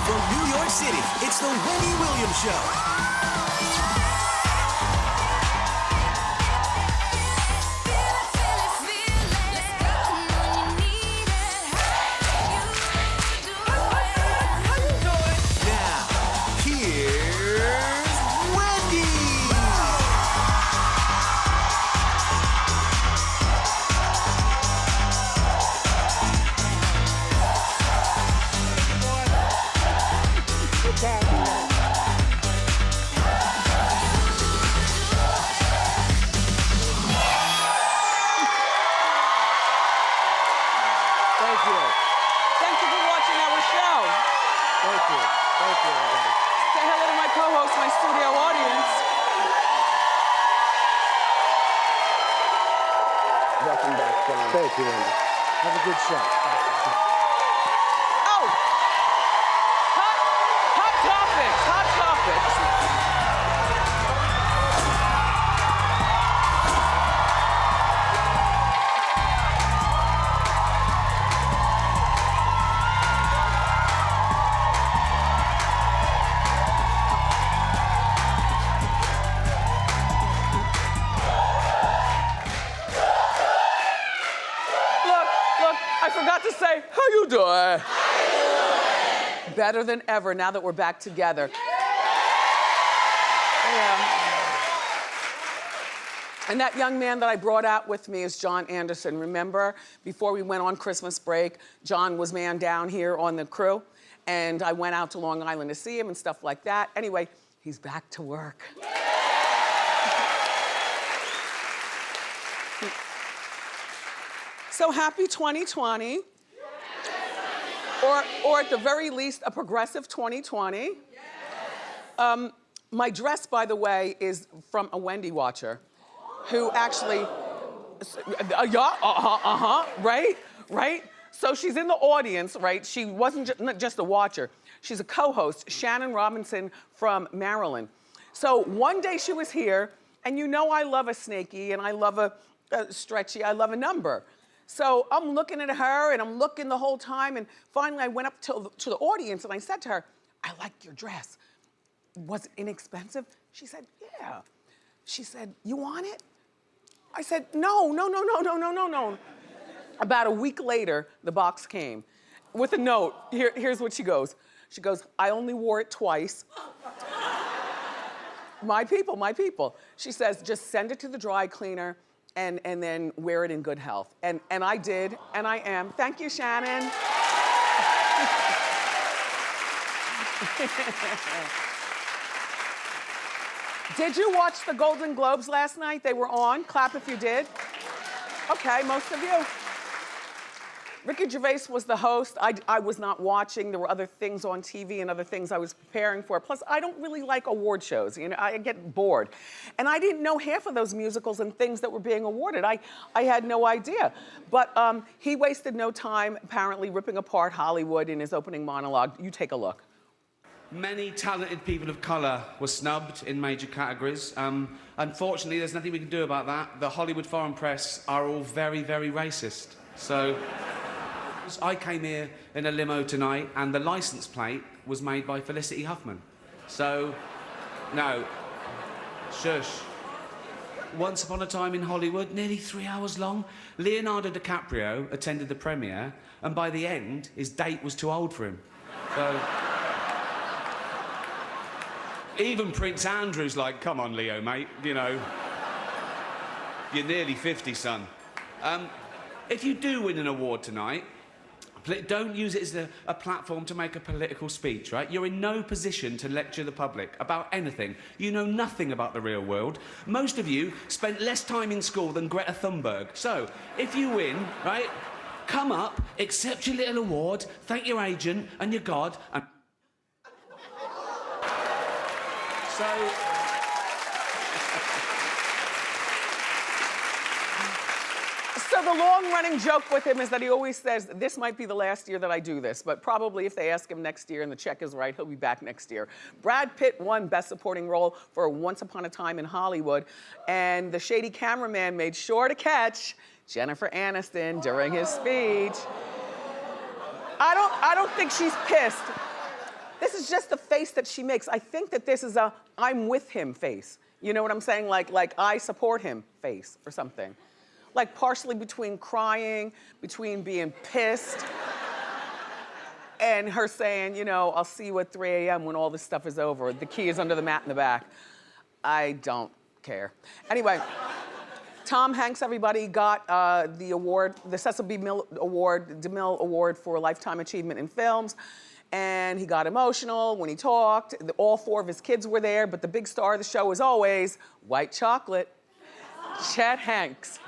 From New York City, it's the Wendy Williams Show. Thank you, Wendy. Have a good shot. Oh! Hot topics, hot topics. I forgot to say, how you doing? Better than ever now that we're back together. Yeah. And that young man that I brought out with me is John Anderson. Remember, before we went on Christmas break, John was man down here on the crew, and I went out to Long Island to see him and stuff like that. Anyway, he's back to work. So happy 2020. Or at the very least, a progressive 2020. My dress, by the way, is from a Wendy watcher who actually, right? So she's in the audience, right? She wasn't not just a watcher. She's a co-host, Shannon Robinson from Maryland. So one day she was here, and you know I love a snaky and I love a stretchy, I love a number. So I'm looking at her and I'm looking the whole time, and finally I went up to the audience and I said to her, I like your dress. Was it inexpensive? She said, yeah. She said, you want it? I said, no. About a week later, the box came with a note. Here's what she goes. She goes, I only wore it twice. My people. She says, just send it to the dry cleaner and then wear it in good health. And I did, and I am. Thank you, Shannon. Did you watch the Golden Globes last night? They were on. Clap if you did. Okay, most of you. Ricky Gervais was the host. I was not watching. There were other things on TV and other things I was preparing for. Plus, I don't really like award shows. You know, I get bored. And I didn't know half of those musicals and things that were being awarded. I had no idea. But he wasted no time, apparently, ripping apart Hollywood in his opening monologue. You take a look. Many talented people of colour were snubbed in major categories. Unfortunately, there's nothing we can do about that. The Hollywood foreign press are all very, very racist. So I came here in a limo tonight, and the license plate was made by Felicity Huffman. So, no, shush. Once upon a time in Hollywood, nearly 3 hours long, Leonardo DiCaprio attended the premiere, and by the end, his date was too old for him. So, even Prince Andrew's like, come on, Leo, mate, you know, you're nearly 50, son. If you do win an award tonight, don't use it as a platform to make a political speech, right? You're in no position to lecture the public about anything. You know nothing about the real world. Most of you spent less time in school than Greta Thunberg. So, if you win, right, come up, accept your little award, thank your agent and your God, and... So... So the long-running joke with him is that he always says, this might be the last year that I do this, but probably if they ask him next year and the check is right, he'll be back next year. Brad Pitt won Best Supporting Role for Once Upon a Time in Hollywood, and the shady cameraman made sure to catch Jennifer Aniston during his speech. I don't think she's pissed. This is just the face that she makes. I think that this is a I'm with him face. You know what I'm saying? Like I support him face or something. Like partially between crying, between being pissed, and her saying, you know, I'll see you at 3 a.m. when all this stuff is over. The key is under the mat in the back. I don't care. Anyway, Tom Hanks, everybody, got the award, the Cecil B. DeMille Award for Lifetime Achievement in Films. And he got emotional when he talked. All 4 of his kids were there, but the big star of the show is always white chocolate, Chet Hanks.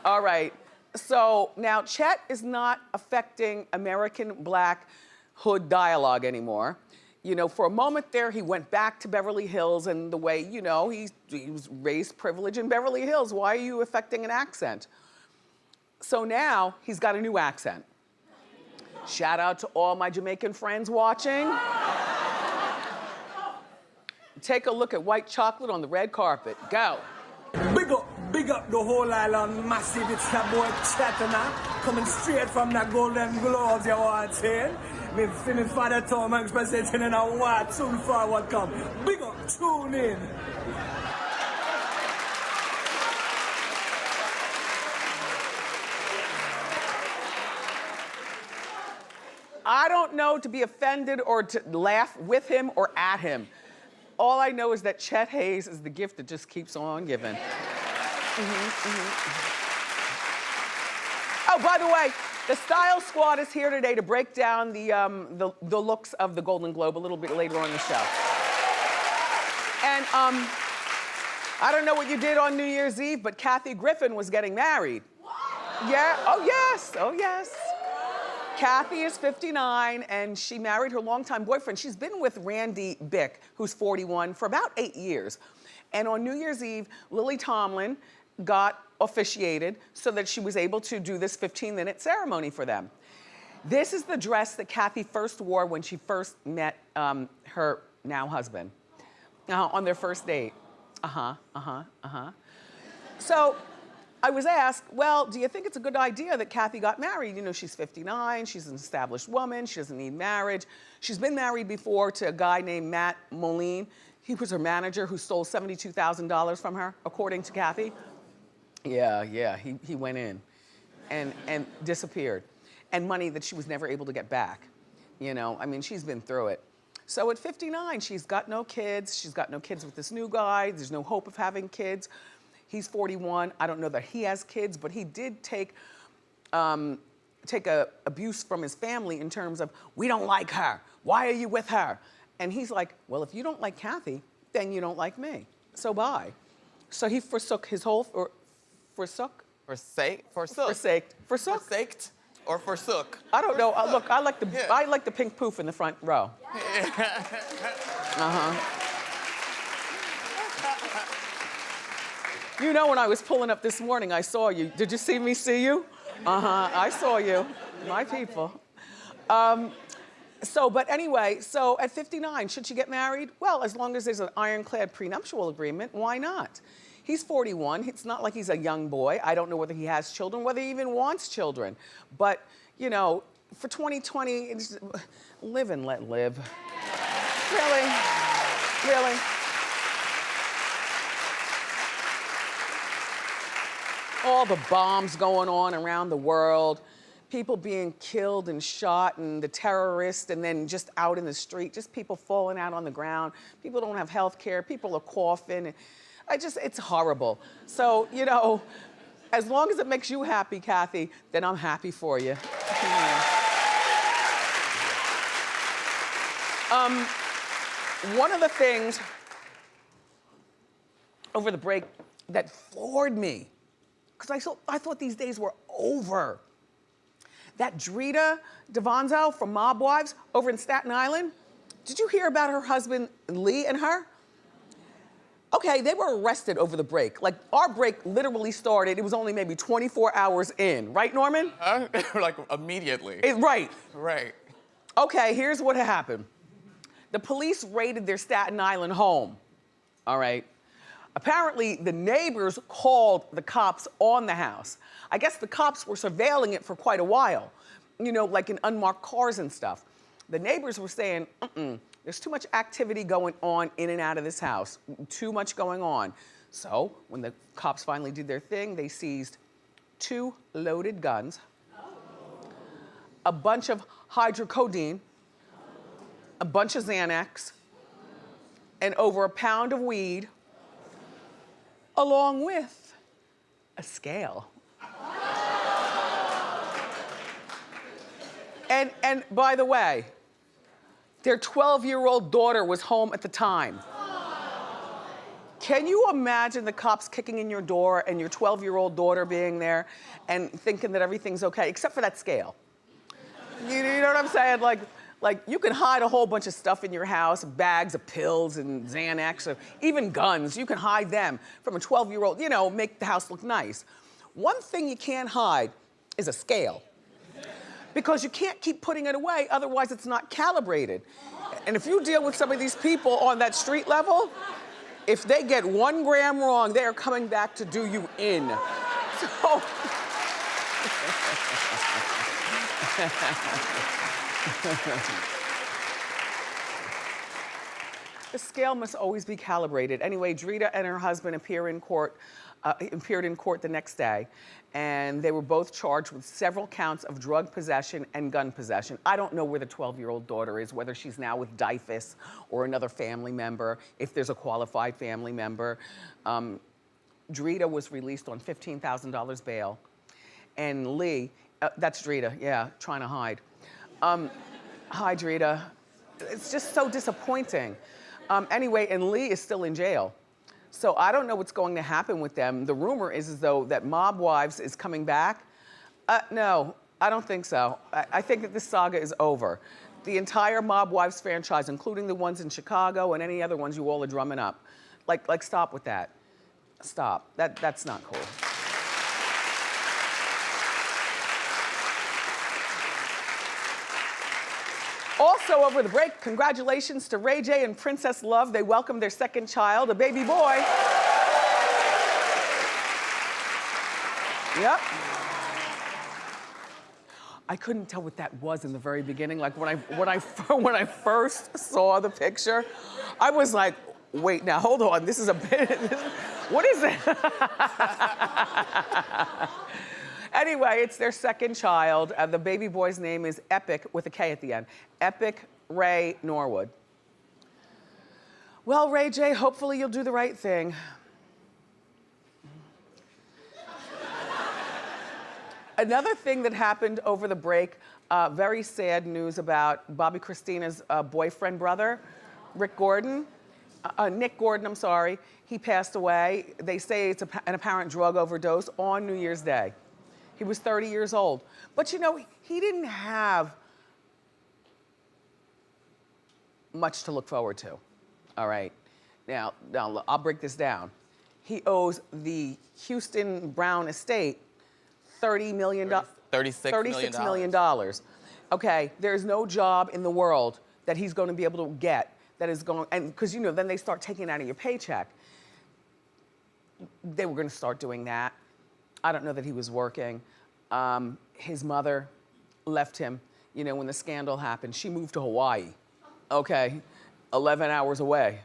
All right, so now Chet is not affecting American Black hood dialogue anymore. You know, for a moment there, he went back to Beverly Hills and the way, you know, he was raised privileged in Beverly Hills. Why are you affecting an accent? So now he's got a new accent. Shout out to all my Jamaican friends watching. Take a look at white chocolate on the red carpet. Go. Big up the whole island, massive. It's your boy Chatana, coming straight from the Golden Globes, you want to say? We've finished Father Tom Hanks presenting in a what soon forward come. Big up, tune in. I don't know to be offended or to laugh with him or at him. All I know is that Chet Hayes is the gift that just keeps on giving. Oh, by the way, the Style Squad is here today to break down the looks of the Golden Globe a little bit later on in the show. And I don't know what you did on New Year's Eve, but Kathy Griffin was getting married. Yeah, oh yes, oh yes. Kathy is 59, and she married her longtime boyfriend. She's been with Randy Bick, who's 41, for about 8 years. And on New Year's Eve, Lily Tomlin got officiated so that she was able to do this 15-minute ceremony for them. This is the dress that Kathy first wore when she first met her now husband on their first date. So I was asked, well, do you think it's a good idea that Kathy got married? You know, she's 59, she's an established woman, she doesn't need marriage. She's been married before to a guy named Matt Moline. He was her manager who stole $72,000 from her, according to Kathy. Yeah, he went in and disappeared. And money that she was never able to get back. You know, I mean, she's been through it. So at 59, she's got no kids. She's got no kids with this new guy. There's no hope of having kids. He's 41. I don't know that he has kids, but he did take abuse from his family in terms of, we don't like her. Why are you with her? And he's like, well, if you don't like Kathy, then you don't like me. So bye. So he forsook his whole, forsook? Forsaked or forsook? I don't know. Look, I like the pink poof in the front row. You know, when I was pulling up this morning, I saw you. Did you see me see you? I saw you. My people. But anyway, so at 59, should she get married? Well, as long as there's an ironclad prenuptial agreement, why not? He's 41. It's not like he's a young boy. I don't know whether he has children, whether he even wants children. But, you know, for 2020, it's, live and let live. Really? Really? All the bombs going on around the world, people being killed and shot, and the terrorists, and then just out in the street, just people falling out on the ground. People don't have health care, people are coughing. It's horrible. So, you know, as long as it makes you happy, Kathy, then I'm happy for you. One of the things over the break that floored me, because I thought these days were over. That Drita DeVonzo from Mob Wives over in Staten Island, did you hear about her husband, Lee, and her? Okay, they were arrested over the break. Like, our break literally started, it was only maybe 24 hours in. Right, Norman? Like, immediately. Right. Right. Okay, here's what happened. The police raided their Staten Island home, all right? Apparently, the neighbors called the cops on the house. I guess the cops were surveilling it for quite a while, you know, like in unmarked cars and stuff. The neighbors were saying, there's too much activity going on in and out of this house. Too much going on. So when the cops finally did their thing, they seized 2 loaded guns, a bunch of hydrocodone, a bunch of Xanax, and over a pound of weed, along with a scale. And by the way, their 12-year-old daughter was home at the time. Can you imagine the cops kicking in your door and your 12-year-old daughter being there and thinking that everything's okay, except for that scale? You know what I'm saying? Like you can hide a whole bunch of stuff in your house, bags of pills and Xanax, or even guns. You can hide them from a 12-year-old, you know, make the house look nice. One thing you can't hide is a scale. Because you can't keep putting it away, otherwise it's not calibrated. And if you deal with some of these people on that street level, if they get 1 gram wrong, they are coming back to do you in. So. The scale must always be calibrated. Anyway, Drita and her husband appeared in court the next day, and they were both charged with several counts of drug possession and gun possession. I don't know where the 12-year-old daughter is, whether she's now with DIFUS or another family member, if there's a qualified family member. Drita was released on $15,000 bail, and Lee, that's Drita, yeah, trying to hide. Hi, Drita. It's just so disappointing. Anyway, and Lee is still in jail. So I don't know what's going to happen with them. The rumor is as though that Mob Wives is coming back. No, I don't think so. I think that this saga is over. The entire Mob Wives franchise, including the ones in Chicago and any other ones you all are drumming up. Like stop with that. Stop. That's not cool. Also over the break, congratulations to Ray J and Princess Love. They welcomed their second child, a baby boy. Yep. I couldn't tell what that was in the very beginning. Like when I first saw the picture, I was like, wait, now hold on, this is a bit, what is it? Anyway, it's their second child. The baby boy's name is Epic, with a K at the end. Epic Ray Norwood. Well, Ray J, hopefully you'll do the right thing. Another thing that happened over the break, very sad news about Bobby Christina's boyfriend brother, Nick Gordon, I'm sorry. He passed away. They say it's an apparent drug overdose on New Year's Day. He was 30 years old. But you know, he didn't have much to look forward to, all right? Now I'll break this down. He owes the Houston Brown estate $36 million. Okay, there's no job in the world that he's gonna be able to get that is going, and because you know, then they start taking it out of your paycheck. They were gonna start doing that. I don't know that he was working. His mother left him, you know, when the scandal happened. She moved to Hawaii, okay, 11 hours away.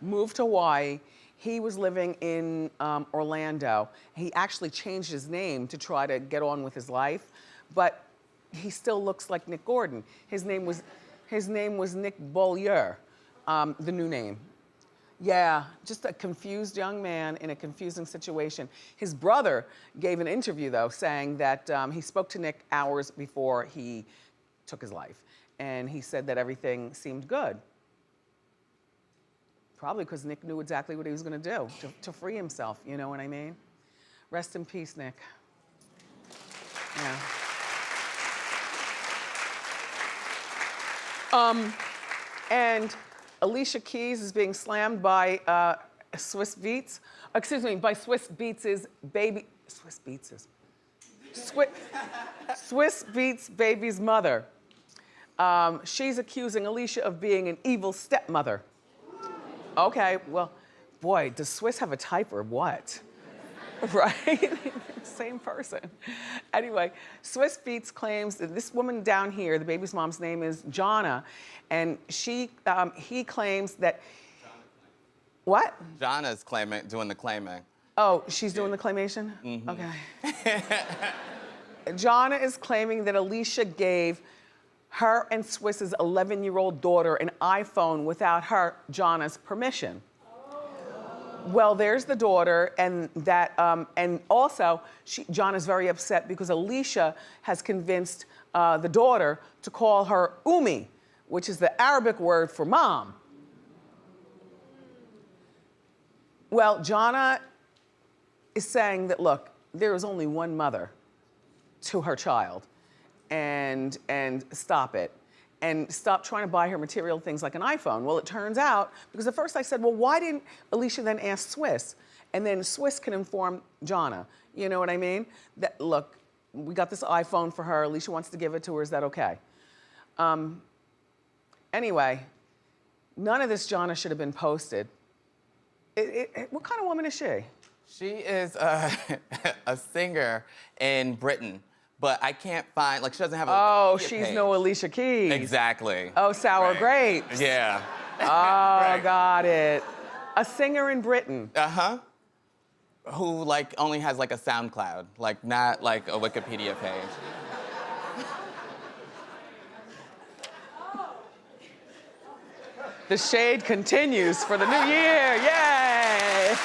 Moved to Hawaii. He was living in Orlando. He actually changed his name to try to get on with his life, but he still looks like Nick Gordon. His name was Nick Beaulieu, the new name. Yeah, just a confused young man in a confusing situation. His brother gave an interview, though, saying that he spoke to Nick hours before he took his life. And he said that everything seemed good. Probably because Nick knew exactly what he was going to do to free himself, you know what I mean? Rest in peace, Nick. Yeah. And Alicia Keys is being slammed by Swiss Beats. Excuse me, by Swiss Beats' baby. Swiss Beats' baby's mother. She's accusing Alicia of being an evil stepmother. Okay, well, boy, does Swiss have a type or what? Right? Same person. Anyway, Swiss Beats claims that this woman down here, the baby's mom's name is Jonna, and he claims that. What? Jonna's doing the claiming. Oh, she's doing the claimation? Mm-hmm. Okay. Jonna is claiming that Alicia gave her and Swiss's 11-year-old daughter an iPhone without her, Jonna's, permission. Well, there's the daughter, and also Jonna's very upset because Alicia has convinced the daughter to call her Umi, which is the Arabic word for mom. Well, Jonna is saying that, look, there is only one mother to her child, and stop it. And stop trying to buy her material things like an iPhone. Well, it turns out, because at first I said, well, why didn't Alicia then ask Swiss? And then Swiss can inform Jonna. You know what I mean? That, look, we got this iPhone for her. Alicia wants to give it to her. Is that okay? Anyway, none of this Jonna should have been posted. What kind of woman is she? She is a singer in Britain, but I can't find, like, she doesn't have a Oh, Wikipedia she's page. no Alicia Keys. Exactly. Oh, sour grapes. Yeah. Oh, Right. got it. A singer in Britain. Uh-huh. Who, like, only has, like, a SoundCloud, like, not, like, a Wikipedia page. The shade continues for the new year. Yay!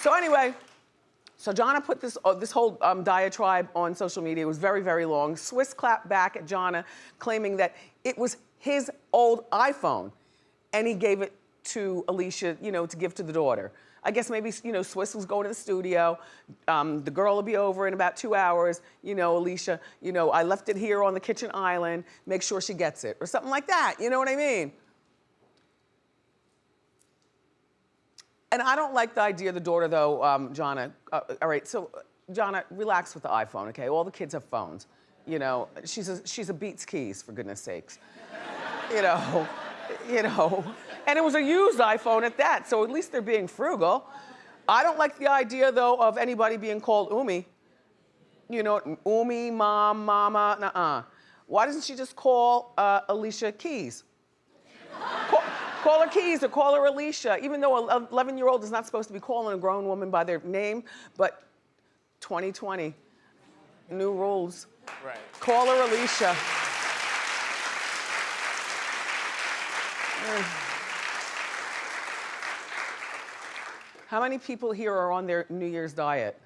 So anyway, Jonna put this whole diatribe on social media. It was very, very long. Swiss clapped back at Jonna, claiming that it was his old iPhone, and he gave it to Alicia, to give to the daughter. I guess maybe, Swiss was going to the studio. The girl will be over in about 2 hours. Alicia, I left it here on the kitchen island. Make sure she gets it, or something like that. You know what I mean? And I don't like the idea of the daughter, though, Jonna. All right, so Jonna, relax with the iPhone, okay? All the kids have phones. She's a Beats Keys, for goodness sakes. And it was a used iPhone at that, so at least they're being frugal. I don't like the idea, though, of anybody being called Umi. Umi, mom, mama, nuh-uh. Why doesn't she just call Alicia Keys? Call her Keys or call her Alicia, even though an 11-year-old is not supposed to be calling a grown woman by their name, but 2020, new rules. Right. Call her Alicia. How many people here are on their New Year's diet?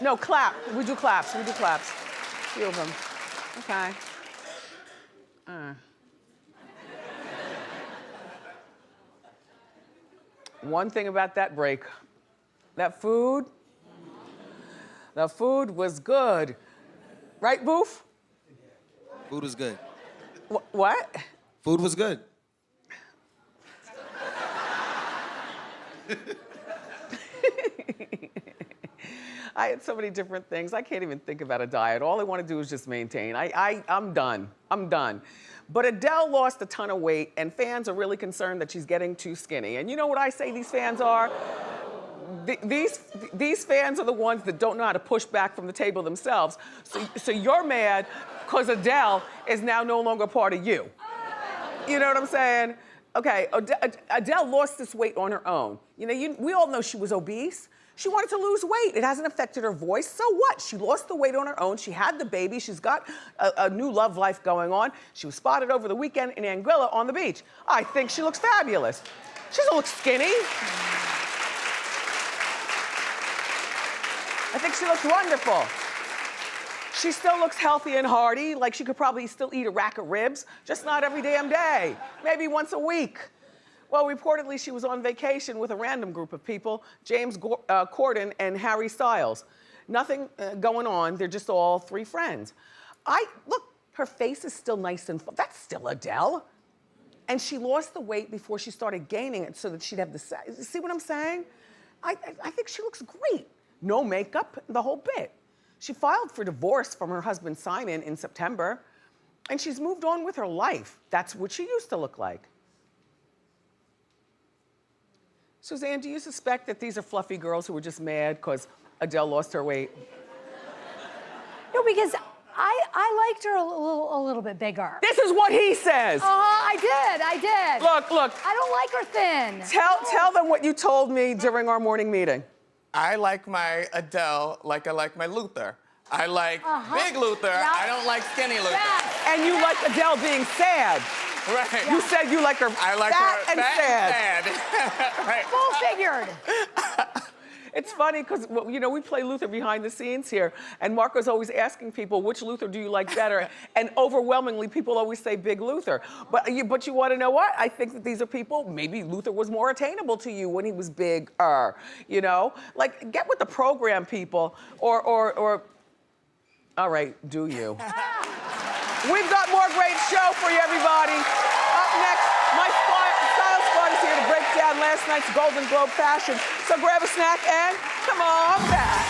No, clap. We do claps. A few of them. Okay. One thing about that break, the food was good. Right, Boof? Food was good. What? Food was good. I had so many different things. I can't even think about a diet. All I want to do is just maintain. I'm done. But Adele lost a ton of weight, and fans are really concerned that she's getting too skinny. And you know what I say these fans are? These fans are the ones that don't know how to push back from the table themselves. So you're mad because Adele is now no longer part of you. You know what I'm saying? Okay, Adele lost this weight on her own. We all know she was obese. She wanted to lose weight. It hasn't affected her voice. So what? She lost the weight on her own. She had the baby. She's got a new love life going on. She was spotted over the weekend in Anguilla on the beach. I think she looks fabulous. She doesn't look skinny. I think she looks wonderful. She still looks healthy and hearty, like she could probably still eat a rack of ribs, just not every damn day, maybe once a week. Well, reportedly, she was on vacation with a random group of people, James Corden and Harry Styles. Nothing going on, they're just all three friends. Look, her face is still nice and full. That's still Adele. And she lost the weight before she started gaining it so that she'd have the, see what I'm saying? I think she looks great. No makeup, the whole bit. She filed for divorce from her husband's sign-in in September, and she's moved on with her life. That's what she used to look like. Suzanne, do you suspect that these are fluffy girls who were just mad because Adele lost her weight? No, because I liked her a little bit bigger. This is what he says. I did. Look. I don't like her thin. Tell them what you told me during our morning meeting. I like my Adele like I like my Luther. I like big Luther. Yeah. I don't like skinny Luther. Yes. And you like Adele being sad. Right. You said you like her I like fat her and sad. Right. Full figured. It's funny because, you know, we play Luther behind the scenes here, and Marco's always asking people, which Luther do you like better? And overwhelmingly, people always say Big Luther. But you want to know what? I think that these are people, maybe Luther was more attainable to you when he was bigger, you know? Like, get with the program, people, or all right, do you? We've got more great show for you, everybody. Up next, my Style Squad is here to break down last night's Golden Globe fashion. So grab a snack and come on back.